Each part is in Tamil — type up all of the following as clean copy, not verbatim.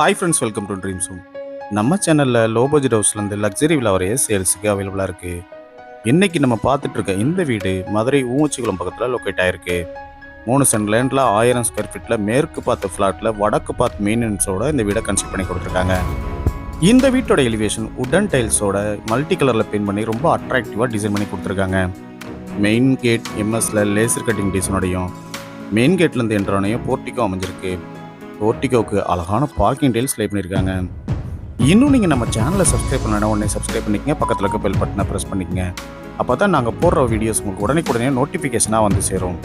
Hi friends, welcome to dreams home. நம்ம சேனலில் லோ பட்ஜெட் ஹவுஸ்லேருந்து லக்ஸரி விழா வரைய சேல்ஸுக்கு அவைலபிளாக இருக்குது. இன்றைக்கி நம்ம பார்த்துட்டு இருக்க இந்த வீடு மதுரை ஊமச்சிக்குளம் பக்கத்தில் லொக்கேட் ஆகிருக்கு. 3 சென்ட் லேண்டில் 1000 ஸ்கொயர் ஃபீட்டில் மேற்கு பார்த்த ஃப்ளாட்டில் வடக்கு பார்த்து மெயின்டெனன்ஸோட இந்த வீடை கன்ஸ்ட்ரக்ட் பண்ணி கொடுத்துருக்காங்க. இந்த வீட்டோட எலிவேஷன் உடன் டைல்ஸோட மல்டி கலரில் பெயிண்ட் பண்ணி ரொம்ப அட்ராக்டிவாக டிசைன் பண்ணி கொடுத்துருக்காங்க. மெயின் கேட் எம்எஸ்ல லேசர் கட்டிங் டிசைனோடையும் மெயின் கேட்லேருந்து என்ட்ரானையும் போர்ட்டிக்கோ அமைஞ்சிருக்கு. போர்ட்டிகோவுக்கு அழகான பார்க்கிங் டைல்ஸ் லே பண்ணியிருக்காங்க. இன்னும் நீங்கள் நம்ம சேனலை சப்ஸ்கிரைப் பண்ணணும், உடனே சப்ஸ்கிரைப் பண்ணிக்கங்க. பக்கத்தில் இருக்க பெல் பட்டனை ப்ரெஸ் பண்ணிக்கங்க. அப்போ தான் நாங்கள் போடுற வீடியோஸ் உங்களுக்கு உடனே நோட்டிஃபிகேஷனாக வந்து சேரும்.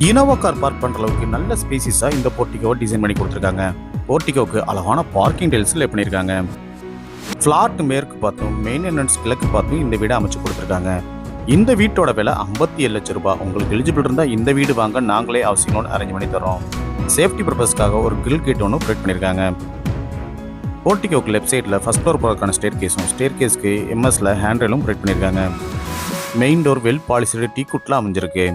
இனோவா கார் பார்க் பண்ணுற அளவுக்கு நல்ல ஸ்பேசிஸாக இந்த போர்ட்டிகோவை டிசைன் பண்ணி கொடுத்துருக்காங்க. போர்ட்டிகோவுக்கு அழகான பார்க்கிங் டைல்ஸ் லே பண்ணியிருக்காங்க. ஃப்ளாட் மேற்கு பார்த்தும் மெயின்டெனன்ஸ் கிழக்கு பார்த்தும் இந்த வீடை அமைச்சு கொடுத்துருக்காங்க. இந்த வீட்டோட விலை 57 லட்சம் ரூபாய். உங்களுக்கு எலிஜிபிள் இருந்தால் இந்த வீடு வாங்க நாங்களே ஹவுசிங் லோன் அரேஞ்ச் பண்ணி தரோம். சேஃப்டி பர்பஸ்க்காக ஒரு கிரில் கேட் ஒன்று ப்ரொவைட் பண்ணியிருக்காங்க. போர்ட்டிகோக்கு லெஃப்ட் சைடில் ஃபர்ஸ்ட் ஃப்ளோர் போகிறதுக்கான ஸ்டேர் கேஸ்க்கு எம்எஸ்ல ஹேண்ட்ரெயிலும் ப்ரொவைட் பண்ணியிருக்காங்க. மெயின் டோர் வெல் பாலிசிடு டீக்குட்லாம் அமைஞ்சிருக்கு.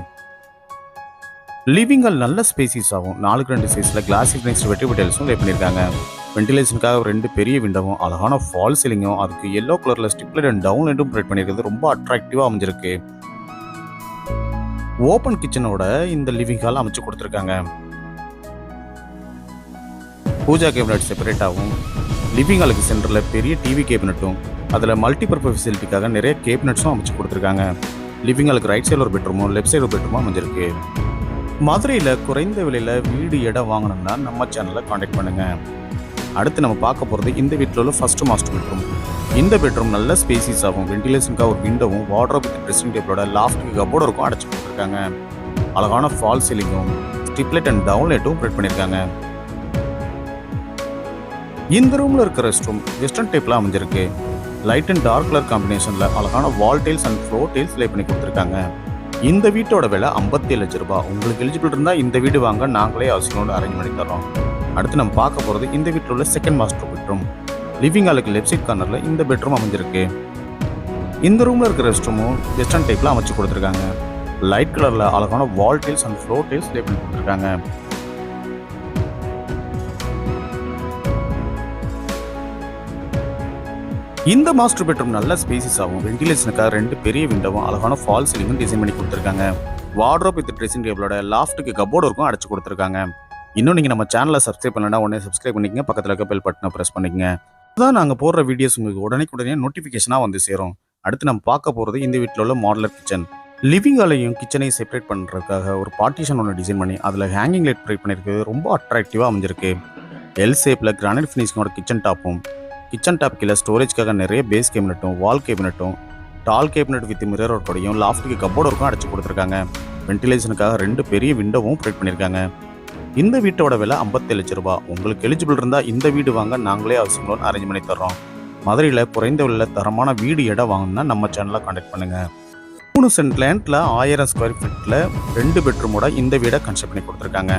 லிவிங் ஹால் நல்ல ஸ்பேசிஸ் ஆகும். 4x2 சைஸில் கிளாஸ் ஃபினிஷ்டு வெட்டிபிள் டைல்ஸும் லே பண்ணியிருக்காங்க. வென்டிலேஷனுக்காக 2 பெரிய விண்டோவும் அழகான ஃபால் சீலிங்கும் அதுக்கு எல்லோ கலரில் ஸ்டிப்லைட் அண்ட் டவுன் லைட்டும் ப்ரொவைட் பண்ணியிருக்கிறது ரொம்ப அட்ராக்டிவாக அமைஞ்சிருக்கு. ஓப்பன் கிச்சனோட இந்த லிவிங் ஹால் அமைச்சு கொடுத்துருக்காங்க. பூஜா கேபினட் செப்பரேட்டாகவும் லிவிங் ஹாலுக்கு சென்டரில் பெரிய டிவி கேபினட்டும் அதில் மல்டிபர்பஸ் ஃபெசிலிட்டிக்காக நிறைய கேபினட்ஸும் அமைச்சு கொடுத்துருக்காங்க. லிவிங் ஹாலுக்கு ரைட் சைடில் ஒரு பெட்ரூமும் லெஃப்ட் சைடு ஒரு பெட்ரூமும் அமைஞ்சிருக்கு. மதுரையில் குறைந்த விலையில் வீடு இடம் வாங்கணும்னா நம்ம சேனலை காண்டாக்ட் பண்ணுங்கள். அடுத்து நம்ம பார்க்க போகிறது இந்த வீட்டில் உள்ள ஃபர்ஸ்ட் மாஸ்டர் பெட்ரூம். இந்த பெட்ரூம் நல்ல ஸ்பேசிஸ் ஆகும். வென்டிலேஷனுக்காக ஒரு விண்டோவும் வார்ட்ரோப் வித் ட்ரெஸ்ஸிங் டேபிளோட லாஃப்ட்டுக்கு கபோர்டு இருக்கும் அடைச்சி கொடுத்துருக்காங்க. அழகான ஃபால் சீலிங்கும் ஸ்டிப்லைட் அண்ட் டவுன் லைட்டும் ப்ரொவைட் பண்ணியிருக்காங்க. இந்த ரூமில் இருக்கிற ரெஸ்ட் ரூம் வெஸ்டர்ன் டைப்பில் அமைஞ்சிருக்கு. லைட் அண்ட் டார்க் கலர் காம்பினேஷனில் அழகான வால் டைல்ஸ் அண்ட் ஃப்ளோர் டைல்ஸ் லே பண்ணி கொடுத்துருக்காங்க. இந்த வீட்டோட விலை 57 லட்சம் ரூபாய். உங்களுக்கு எலிஜிபிள் இருந்தால் இந்த வீடு வாங்க நாங்களே ஹவுசிங் லோன் அரேஞ்ச் பண்ணி தரோம். அடுத்து நம்ம பார்க்க போகிறது இந்த வீட்டில் உள்ள செகண்ட் மாஸ்டர் பெட்ரூம். லிவிங் ஹாலுக்கு லெஃப்ட் சைட் கார்னரில் இந்த பெட்ரூம் அமைஞ்சிருக்கு. இந்த ரூமில் இருக்கிற ரெஸ்ட் ரூமும் வெஸ்டர்ன் டைப்பில் அமைச்சு கொடுத்துருக்காங்க. லைட் கலரில் அழகான வால் டைல்ஸ் அண்ட் ஃப்ளோர் டைல்ஸ் லே பண்ணி கொடுத்துருக்காங்க. இந்த மாஸ்டர் பெட்ரூம் நல்ல ஸ்பேசிஸ் ஆகும். வென்டிலேஷனுக்காக 2 பெரிய விண்டோவும் அழகான ஃபால் சீலிங்கும் டிசைன் பண்ணி கொடுத்துருக்காங்க. வார்ட்ரோப் வித் ட்ரெஸ்ஸிங் டேபிளோட லாஃப்ட்டுக்கு கபோர்டு இருக்கும் அடைச்சு கொடுத்துருக்காங்க. இன்னும் நீங்கள் நம்ம சேனலை சப்ஸ்கிரைப் பண்ணலன்னா உடனே சப்ஸ்கிரைப் பண்ணிக்கங்க. பக்கத்தில் இருக்க பெல் பட்டனை ப்ரெஸ் பண்ணிக்கங்க. அதுதான் நாங்கள் போடுற வீடியோஸ் உங்களுக்கு உடனே நோட்டிஃபிகேஷனாக வந்து சேரும். அடுத்து நம்ம பார்க்க போகிறது இந்த வீட்டில் உள்ள மாடலர் கிச்சன். லிவிங் ஹாலையும் கிச்சனையும் செப்பரேட் பண்ணுறதுக்காக ஒரு பார்ட்டிஷன் ஒன்று டிசைன் பண்ணி அதில் ஹேங்கிங் லைட் ப்ரொவைட் பண்ணியிருக்கு. ரொம்ப அட்ராக்டிவாக அமைஞ்சிருக்கு. எல் ஷேப்பில் கிரானைட் ஃபினிஷிங்கோட கிச்சன் டாப்பும் கிச்சன் டாப் கீழே ஸ்டோரேஜ்க்காக நிறைய பேஸ் கேபினட்டும் வால் கேபினட்டும் டால் கேபினட் வித் மிரர் ஒர்க்கோடையும் லாஃப்ட்டுக்கு கபோர்டு இருக்கும் அடைச்சு கொடுத்துருக்காங்க. வென்டிலேஷனுக்காக 2 பெரிய விண்டோவும் ப்ரொவைட் பண்ணியிருக்காங்க. இந்த வீட்டோட விலை 57 லட்சம் ரூபாய். உங்களுக்கு எலிஜிபிள் இருந்தால் இந்த வீடு வாங்க நாங்களே ஹவுசிங் லோன் அரேஞ்ச் பண்ணி தர்றோம். மதுரையில் குறைந்த விலையில் தரமான வீடு இடம் வாங்கணும்னா நம்ம சேனலை காண்டாக்ட் பண்ணுங்கள். 3 சென்ட் லேண்டில் 1000 ஸ்கொயர் ஃபீட்டில் 2 பெட்ரூமோட இந்த வீடை கன்ஸ்ட்ரக்ட் பண்ணி கொடுத்துருக்காங்க.